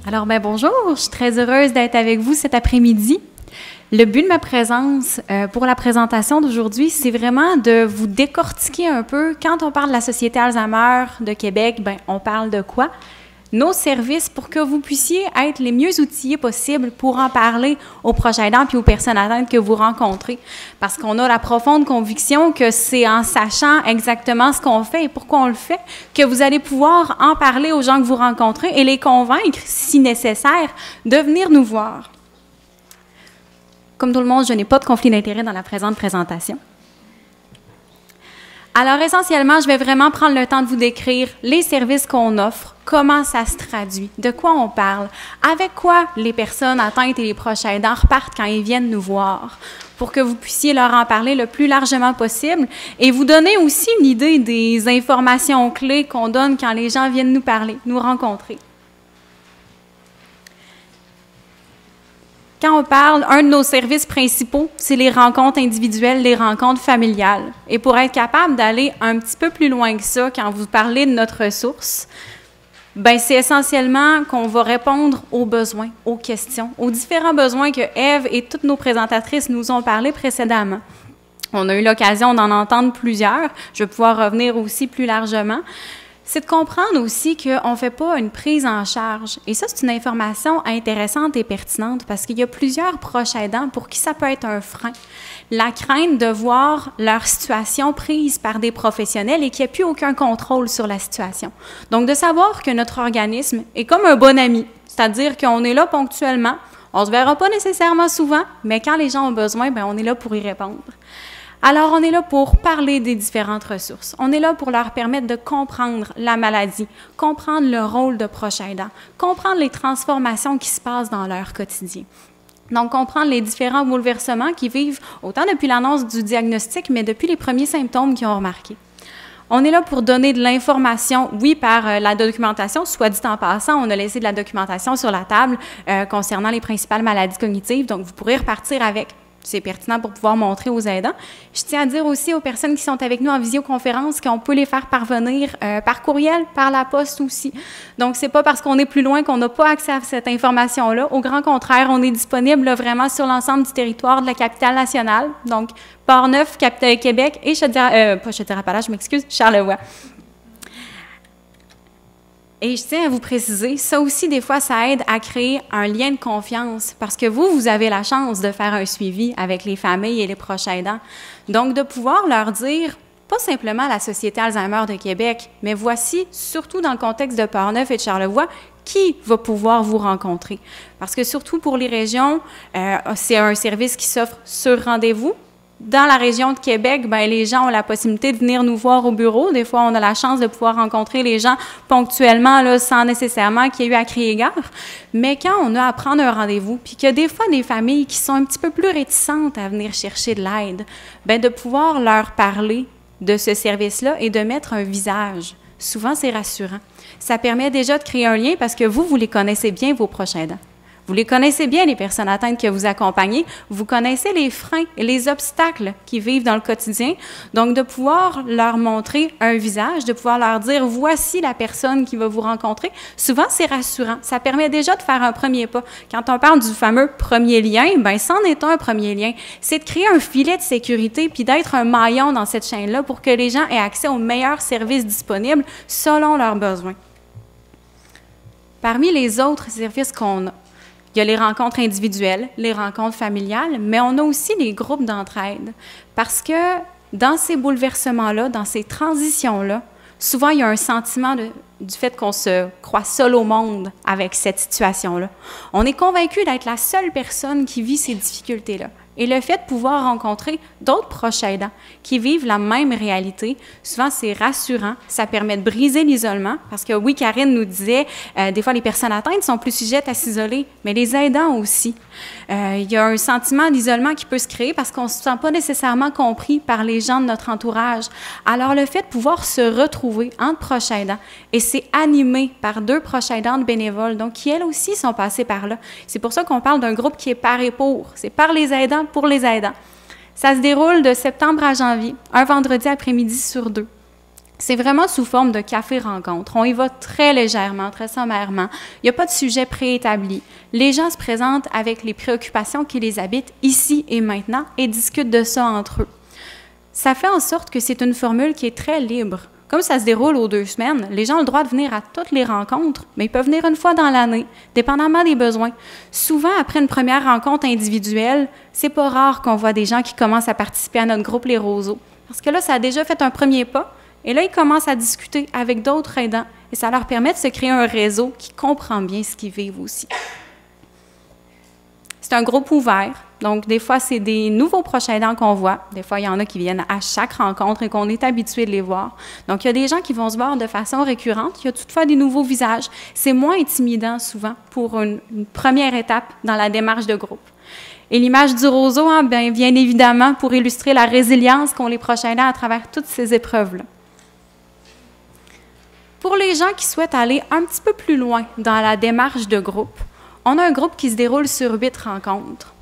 Alors, bonjour, je suis très heureuse d'être avec vous cet après-midi. Le but de ma présence pour la présentation d'aujourd'hui, c'est vraiment de vous décortiquer un peu. Quand on parle de la Société Alzheimer de Québec, on parle de quoi? Nos services pour que vous puissiez être les mieux outillés possibles pour en parler aux proches aidants puis aux personnes atteintes que vous rencontrez. Parce qu'on a la profonde conviction que c'est en sachant exactement ce qu'on fait et pourquoi on le fait que vous allez pouvoir en parler aux gens que vous rencontrez et les convaincre, si nécessaire, de venir nous voir. Comme tout le monde, je n'ai pas de conflit d'intérêt dans la présente présentation. Alors, essentiellement, je vais vraiment prendre le temps de vous décrire les services qu'on offre, comment ça se traduit, de quoi on parle, avec quoi les personnes atteintes et les proches aidants repartent quand ils viennent nous voir, pour que vous puissiez leur en parler le plus largement possible et vous donner aussi une idée des informations clés qu'on donne quand les gens viennent nous parler, nous rencontrer. Quand on parle, un de nos services principaux, c'est les rencontres individuelles, les rencontres familiales. Et pour être capable d'aller un petit peu plus loin que ça, quand vous parlez de notre ressource, c'est essentiellement qu'on va répondre aux besoins, aux questions, aux différents besoins que Ève et toutes nos présentatrices nous ont parlé précédemment. On a eu l'occasion d'en entendre plusieurs. Je vais pouvoir revenir aussi plus largement. C'est de comprendre aussi qu'on ne fait pas une prise en charge. Et ça, c'est une information intéressante et pertinente parce qu'il y a plusieurs proches aidants pour qui ça peut être un frein. La crainte de voir leur situation prise par des professionnels et qu'il n'y a plus aucun contrôle sur la situation. Donc, de savoir que notre organisme est comme un bon ami, c'est-à-dire qu'on est là ponctuellement, on ne se verra pas nécessairement souvent, mais quand les gens ont besoin, on est là pour y répondre. Alors, on est là pour parler des différentes ressources. On est là pour leur permettre de comprendre la maladie, comprendre le rôle de proche aidant, comprendre les transformations qui se passent dans leur quotidien. Donc, comprendre les différents bouleversements qu'ils vivent, autant depuis l'annonce du diagnostic, mais depuis les premiers symptômes qu'ils ont remarqués. On est là pour donner de l'information, oui, par la documentation. Soit dit en passant, on a laissé de la documentation sur la table concernant les principales maladies cognitives, donc vous pourrez repartir avec. C'est pertinent pour pouvoir montrer aux aidants. Je tiens à dire aussi aux personnes qui sont avec nous en visioconférence qu'on peut les faire parvenir par courriel, par la poste aussi. Donc, c'est pas parce qu'on est plus loin qu'on n'a pas accès à cette information-là. Au grand contraire, on est disponible là, vraiment sur l'ensemble du territoire de la capitale nationale. Donc, Port-Neuf, Québec et Chaudière-Appalaches, je m'excuse, Charlevoix. Et je tiens à vous préciser, ça aussi, des fois, ça aide à créer un lien de confiance parce que vous avez la chance de faire un suivi avec les familles et les proches aidants. Donc, de pouvoir leur dire, pas simplement la Société Alzheimer de Québec, mais voici, surtout dans le contexte de Port-Neuf et de Charlevoix, qui va pouvoir vous rencontrer. Parce que surtout pour les régions, c'est un service qui s'offre sur rendez-vous. Dans la région de Québec, les gens ont la possibilité de venir nous voir au bureau. Des fois, on a la chance de pouvoir rencontrer les gens ponctuellement, là, sans nécessairement qu'il y ait eu à crier gare. Mais quand on a à prendre un rendez-vous, puis qu'il y a des fois des familles qui sont un petit peu plus réticentes à venir chercher de l'aide, de pouvoir leur parler de ce service-là et de mettre un visage. Souvent, c'est rassurant. Ça permet déjà de créer un lien parce que vous les connaissez bien, vos proches aidants. Vous les connaissez bien, les personnes atteintes que vous accompagnez. Vous connaissez les freins et les obstacles qu'ils vivent dans le quotidien. Donc, de pouvoir leur montrer un visage, de pouvoir leur dire « voici la personne qui va vous rencontrer », souvent, c'est rassurant. Ça permet déjà de faire un premier pas. Quand on parle du fameux premier lien, c'en est un premier lien. C'est de créer un filet de sécurité puis d'être un maillon dans cette chaîne-là pour que les gens aient accès aux meilleurs services disponibles selon leurs besoins. Parmi les autres services qu'on a, il y a les rencontres individuelles, les rencontres familiales, mais on a aussi les groupes d'entraide. Parce que dans ces bouleversements-là, dans ces transitions-là, souvent il y a un sentiment du fait qu'on se croit seul au monde avec cette situation-là. On est convaincu d'être la seule personne qui vit ces difficultés-là. Et le fait de pouvoir rencontrer d'autres proches aidants qui vivent la même réalité, souvent c'est rassurant, ça permet de briser l'isolement, parce que oui, Karine nous disait, des fois les personnes atteintes sont plus sujettes à s'isoler, mais les aidants aussi. Il y a un sentiment d'isolement qui peut se créer parce qu'on ne se sent pas nécessairement compris par les gens de notre entourage. Alors le fait de pouvoir se retrouver entre proches aidants, et c'est animé par 2 proches aidantes bénévoles, donc qui elles aussi sont passées par là. C'est pour ça qu'on parle d'un groupe qui est par et pour, c'est par les aidants pour les aidants. Ça se déroule de septembre à janvier, un vendredi après-midi sur 2. C'est vraiment sous forme de café-rencontre. On y va très légèrement, très sommairement. Il n'y a pas de sujet préétabli. Les gens se présentent avec les préoccupations qui les habitent ici et maintenant et discutent de ça entre eux. Ça fait en sorte que c'est une formule qui est très libre. Comme ça se déroule aux 2 semaines, les gens ont le droit de venir à toutes les rencontres, mais ils peuvent venir une fois dans l'année, dépendamment des besoins. Souvent, après une première rencontre individuelle, c'est pas rare qu'on voit des gens qui commencent à participer à notre groupe Les Roseaux. Parce que là, ça a déjà fait un premier pas, et là, ils commencent à discuter avec d'autres aidants, et ça leur permet de se créer un réseau qui comprend bien ce qu'ils vivent aussi. C'est un groupe ouvert, donc des fois, c'est des nouveaux proches aidants qu'on voit. Des fois, il y en a qui viennent à chaque rencontre et qu'on est habitué de les voir. Donc, il y a des gens qui vont se voir de façon récurrente. Il y a toutefois des nouveaux visages. C'est moins intimidant souvent pour une première étape dans la démarche de groupe. Et l'image du roseau, bien évidemment, pour illustrer la résilience qu'ont les proches aidants à travers toutes ces épreuves-là. Pour les gens qui souhaitent aller un petit peu plus loin dans la démarche de groupe, on a un groupe qui se déroule sur 8 rencontres.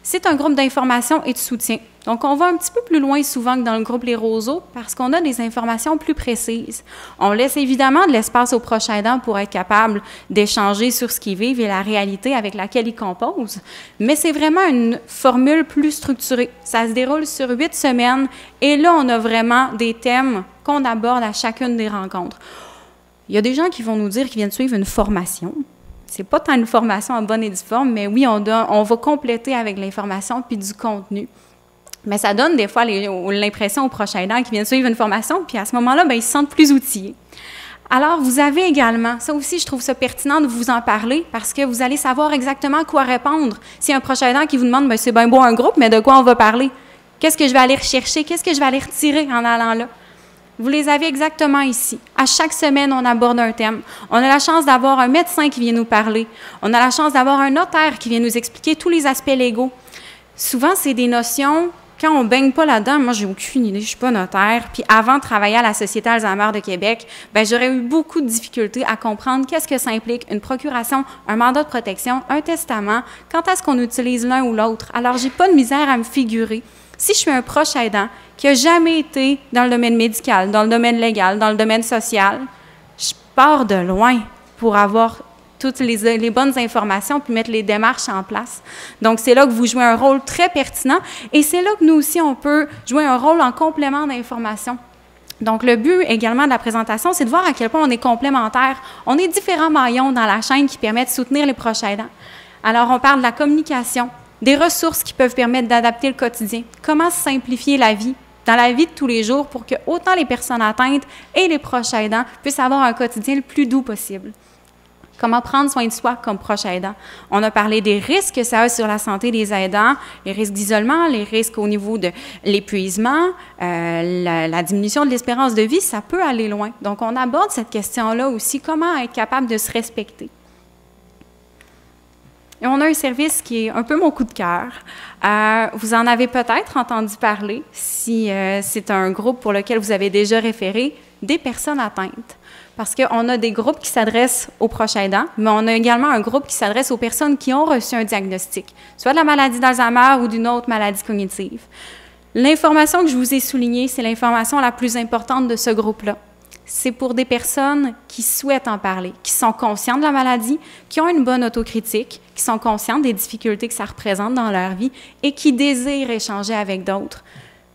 C'est un groupe d'information et de soutien. Donc, on va un petit peu plus loin souvent que dans le groupe Les Roseaux parce qu'on a des informations plus précises. On laisse évidemment de l'espace aux proches aidants pour être capable d'échanger sur ce qu'ils vivent et la réalité avec laquelle ils composent, mais c'est vraiment une formule plus structurée. Ça se déroule sur 8 semaines et là, on a vraiment des thèmes qu'on aborde à chacune des rencontres. Il y a des gens qui vont nous dire qu'ils viennent suivre une formation. C'est pas tant une formation en bonne et due forme, mais oui, on va compléter avec l'information puis du contenu. Mais ça donne des fois l'impression aux proches aidants qui viennent suivre une formation, puis à ce moment-là, bien, ils se sentent plus outillés. Alors, vous avez également, ça aussi, je trouve ça pertinent de vous en parler parce que vous allez savoir exactement quoi répondre. S'il y a un proche aidant qui vous demande, bien, c'est bien beau un groupe, mais de quoi on va parler? Qu'est-ce que je vais aller rechercher? Qu'est-ce que je vais aller retirer en allant là? Vous les avez exactement ici. À chaque semaine, on aborde un thème. On a la chance d'avoir un médecin qui vient nous parler. On a la chance d'avoir un notaire qui vient nous expliquer tous les aspects légaux. Souvent, c'est des notions, quand on ne baigne pas là-dedans, moi, j'ai aucune idée, je ne suis pas notaire. Puis avant de travailler à la Société Alzheimer de Québec, bien, j'aurais eu beaucoup de difficultés à comprendre qu'est-ce que ça implique, une procuration, un mandat de protection, un testament, quand est-ce qu'on utilise l'un ou l'autre. Alors, j'ai pas de misère à me figurer. Si je suis un proche aidant qui n'a jamais été dans le domaine médical, dans le domaine légal, dans le domaine social, je pars de loin pour avoir toutes les bonnes informations puis mettre les démarches en place. Donc, c'est là que vous jouez un rôle très pertinent et c'est là que nous aussi, on peut jouer un rôle en complément d'information. Donc, le but également de la présentation, c'est de voir à quel point on est complémentaires. On est différents maillons dans la chaîne qui permettent de soutenir les proches aidants. Alors, on parle de la communication, des ressources qui peuvent permettre d'adapter le quotidien. Comment simplifier la vie, dans la vie de tous les jours, pour que autant les personnes atteintes et les proches aidants puissent avoir un quotidien le plus doux possible. Comment prendre soin de soi comme proche aidant. On a parlé des risques que ça a sur la santé des aidants, les risques d'isolement, les risques au niveau de l'épuisement, la diminution de l'espérance de vie, ça peut aller loin. Donc, on aborde cette question-là aussi, comment être capable de se respecter. Et on a un service qui est un peu mon coup de cœur. Vous en avez peut-être entendu parler, si c'est un groupe pour lequel vous avez déjà référé, des personnes atteintes. Parce qu'on a des groupes qui s'adressent aux proches aidants, mais on a également un groupe qui s'adresse aux personnes qui ont reçu un diagnostic, soit de la maladie d'Alzheimer ou d'une autre maladie cognitive. L'information que je vous ai soulignée, c'est l'information la plus importante de ce groupe-là. C'est pour des personnes qui souhaitent en parler, qui sont conscientes de la maladie, qui ont une bonne autocritique, qui sont conscientes des difficultés que ça représente dans leur vie et qui désirent échanger avec d'autres.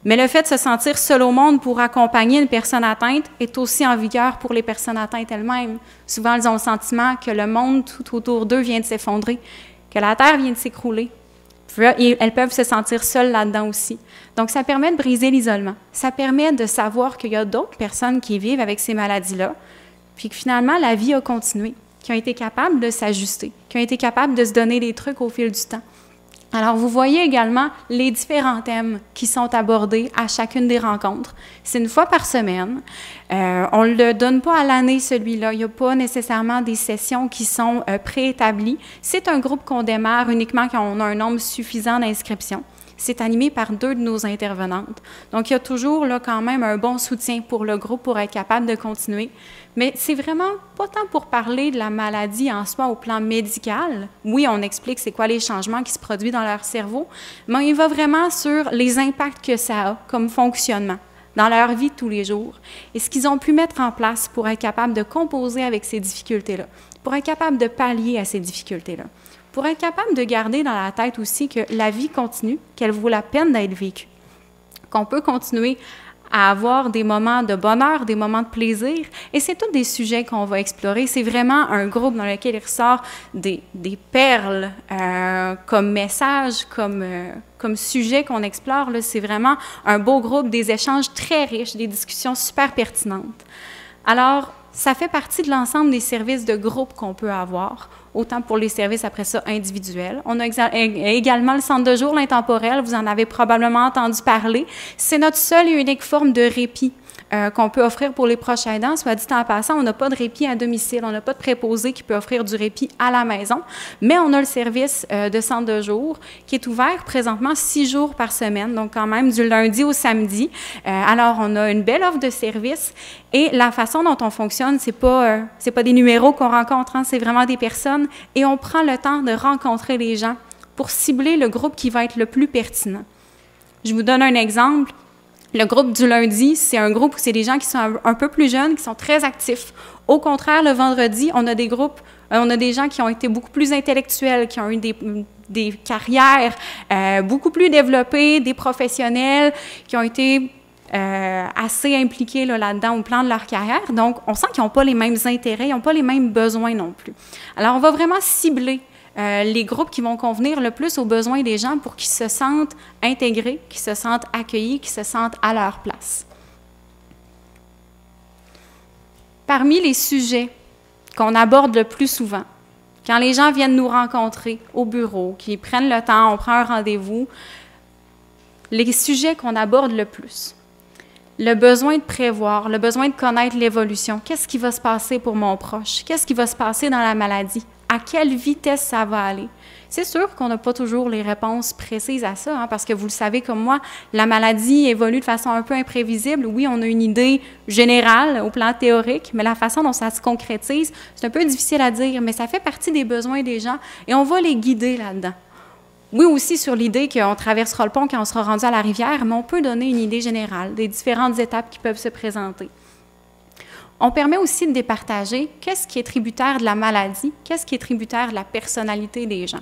Mais le fait de se sentir seul au monde pour accompagner une personne atteinte est aussi en vigueur pour les personnes atteintes elles-mêmes. Souvent, elles ont le sentiment que le monde tout autour d'eux vient de s'effondrer, que la terre vient de s'écrouler. Et elles peuvent se sentir seules là-dedans aussi. Donc, ça permet de briser l'isolement. Ça permet de savoir qu'il y a d'autres personnes qui vivent avec ces maladies-là, puis que finalement, la vie a continué, qui ont été capables de s'ajuster, qui ont été capables de se donner des trucs au fil du temps. Alors, vous voyez également les différents thèmes qui sont abordés à chacune des rencontres. C'est une fois par semaine. On ne le donne pas à l'année, celui-là. Il n'y a pas nécessairement des sessions qui sont préétablies. C'est un groupe qu'on démarre uniquement quand on a un nombre suffisant d'inscriptions. C'est animé par 2 de nos intervenantes. Donc, il y a toujours là, quand même un bon soutien pour le groupe pour être capable de continuer. Mais c'est vraiment pas tant pour parler de la maladie en soi au plan médical. Oui, on explique c'est quoi les changements qui se produisent dans leur cerveau, mais il va vraiment sur les impacts que ça a comme fonctionnement dans leur vie de tous les jours et ce qu'ils ont pu mettre en place pour être capables de composer avec ces difficultés-là, pour être capables de pallier à ces difficultés-là, pour être capable de garder dans la tête aussi que la vie continue, qu'elle vaut la peine d'être vécue, qu'on peut continuer à avoir des moments de bonheur, des moments de plaisir. Et c'est tous des sujets qu'on va explorer. C'est vraiment un groupe dans lequel il ressort des perles comme message, comme sujet qu'on explore. C'est vraiment un beau groupe, des échanges très riches, des discussions super pertinentes. Alors, ça fait partie de l'ensemble des services de groupe qu'on peut avoir, autant pour les services après ça individuels. On a également le centre de jour, l'intemporel, vous en avez probablement entendu parler. C'est notre seule et unique forme de répit qu'on peut offrir pour les proches aidants. Soit dit en passant, on n'a pas de répit à domicile, on n'a pas de préposé qui peut offrir du répit à la maison, mais on a le service de centre de jour qui est ouvert présentement 6 jours par semaine, donc quand même du lundi au samedi. Alors, on a une belle offre de service et la façon dont on fonctionne, c'est pas des numéros qu'on rencontre, hein, c'est vraiment des personnes et on prend le temps de rencontrer les gens pour cibler le groupe qui va être le plus pertinent. Je vous donne un exemple. Le groupe du lundi, c'est un groupe où c'est des gens qui sont un peu plus jeunes, qui sont très actifs. Au contraire, le vendredi, on a des gens qui ont été beaucoup plus intellectuels, qui ont eu des carrières beaucoup plus développées, des professionnels qui ont été assez impliqués là-dedans au plan de leur carrière. Donc, on sent qu'ils n'ont pas les mêmes intérêts, ils n'ont pas les mêmes besoins non plus. Alors, on va vraiment cibler les groupes qui vont convenir le plus aux besoins des gens pour qu'ils se sentent intégrés, qu'ils se sentent accueillis, qu'ils se sentent à leur place. Parmi les sujets qu'on aborde le plus souvent, quand les gens viennent nous rencontrer au bureau, qu'ils prennent le temps, on prend un rendez-vous, les sujets qu'on aborde le plus, le besoin de prévoir, le besoin de connaître l'évolution. Qu'est-ce qui va se passer pour mon proche? Qu'est-ce qui va se passer dans la maladie? À quelle vitesse ça va aller? C'est sûr qu'on n'a pas toujours les réponses précises à ça, hein, parce que vous le savez comme moi, la maladie évolue de façon un peu imprévisible. Oui, on a une idée générale au plan théorique, mais la façon dont ça se concrétise, c'est un peu difficile à dire, mais ça fait partie des besoins des gens et on va les guider là-dedans. Oui, aussi sur l'idée qu'on traversera le pont quand on sera rendu à la rivière, mais on peut donner une idée générale des différentes étapes qui peuvent se présenter. On permet aussi de départager qu'est-ce qui est tributaire de la maladie, qu'est-ce qui est tributaire de la personnalité des gens.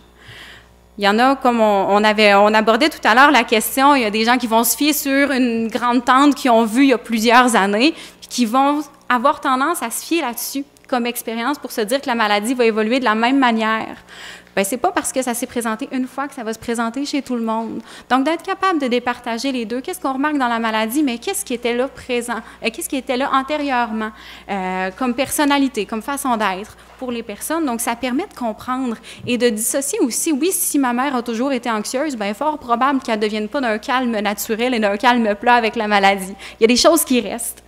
Il y en a, comme on abordait tout à l'heure la question, il y a des gens qui vont se fier sur une grande tante qu'ils ont vue il y a plusieurs années, puis qui vont avoir tendance à se fier là-dessus comme expérience pour se dire que la maladie va évoluer de la même manière. Bien, c'est pas parce que ça s'est présenté une fois que ça va se présenter chez tout le monde. Donc, d'être capable de départager les deux, qu'est-ce qu'on remarque dans la maladie, mais qu'est-ce qui était là présent, qu'est-ce qui était là antérieurement, comme personnalité, comme façon d'être pour les personnes. Donc, ça permet de comprendre et de dissocier aussi, oui, si ma mère a toujours été anxieuse, bien, fort probable qu'elle ne devienne pas d'un calme naturel et d'un calme plat avec la maladie. Il y a des choses qui restent.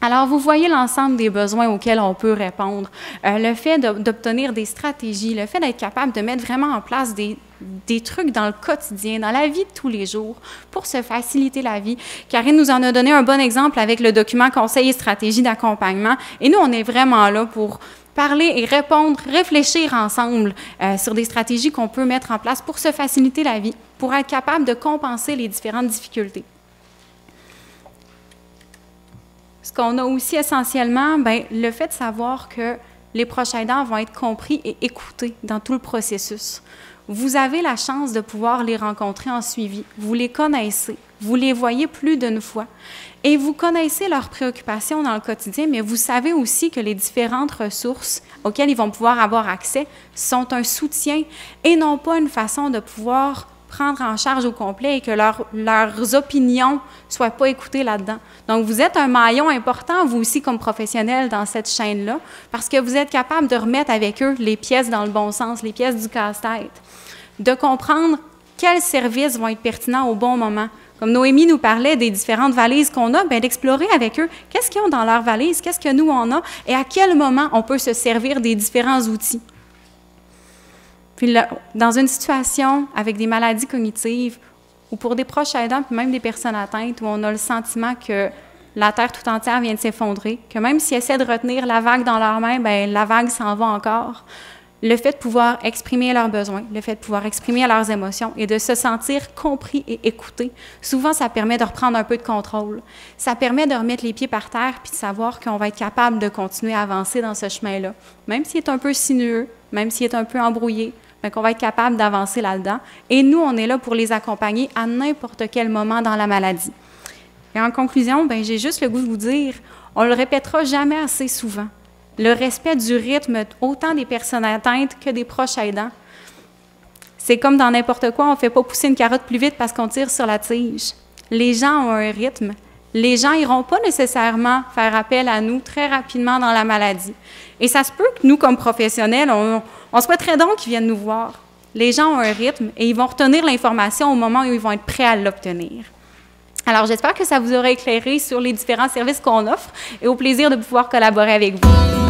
Alors, vous voyez l'ensemble des besoins auxquels on peut répondre. Le fait d'obtenir des stratégies, le fait d'être capable de mettre vraiment en place des trucs dans le quotidien, dans la vie de tous les jours, pour se faciliter la vie. Karine nous en a donné un bon exemple avec le document Conseil et stratégie d'accompagnement. Et nous, on est vraiment là pour parler et répondre, réfléchir ensemble sur des stratégies qu'on peut mettre en place pour se faciliter la vie, pour être capable de compenser les différentes difficultés. Ce qu'on a aussi essentiellement, bien, le fait de savoir que les proches aidants vont être compris et écoutés dans tout le processus. Vous avez la chance de pouvoir les rencontrer en suivi. Vous les connaissez, vous les voyez plus d'une fois et vous connaissez leurs préoccupations dans le quotidien, mais vous savez aussi que les différentes ressources auxquelles ils vont pouvoir avoir accès sont un soutien et non pas une façon de pouvoir prendre en charge au complet et que leurs opinions ne soient pas écoutées là-dedans. Donc, vous êtes un maillon important, vous aussi, comme professionnel dans cette chaîne-là, parce que vous êtes capable de remettre avec eux les pièces dans le bon sens, les pièces du casse-tête, de comprendre quels services vont être pertinents au bon moment. Comme Noémie nous parlait des différentes valises qu'on a, bien, d'explorer avec eux qu'est-ce qu'ils ont dans leurs valises, qu'est-ce que nous, on a, et à quel moment on peut se servir des différents outils. Puis là, dans une situation avec des maladies cognitives ou pour des proches aidants, puis même des personnes atteintes, où on a le sentiment que la Terre tout entière vient de s'effondrer, que même s'ils essaient de retenir la vague dans leurs mains, bien, la vague s'en va encore. le fait de pouvoir exprimer leurs besoins, le fait de pouvoir exprimer leurs émotions et de se sentir compris et écouté, souvent, ça permet de reprendre un peu de contrôle. Ça permet de remettre les pieds par terre puis de savoir qu'on va être capable de continuer à avancer dans ce chemin-là, même s'il est un peu sinueux, même s'il est un peu embrouillé, bien qu'on va être capable d'avancer là-dedans. Et nous, on est là pour les accompagner à n'importe quel moment dans la maladie. Et en conclusion, bien, j'ai juste le goût de vous dire, on ne le répétera jamais assez souvent. Le respect du rythme, autant des personnes atteintes que des proches aidants. C'est comme dans n'importe quoi, on ne fait pas pousser une carotte plus vite parce qu'on tire sur la tige. Les gens ont un rythme. Les gens n'iront pas nécessairement faire appel à nous très rapidement dans la maladie. Et ça se peut que nous, comme professionnels, on souhaiterait donc qu'ils viennent nous voir. Les gens ont un rythme et ils vont retenir l'information au moment où ils vont être prêts à l'obtenir. Alors, j'espère que ça vous aura éclairé sur les différents services qu'on offre et au plaisir de pouvoir collaborer avec vous.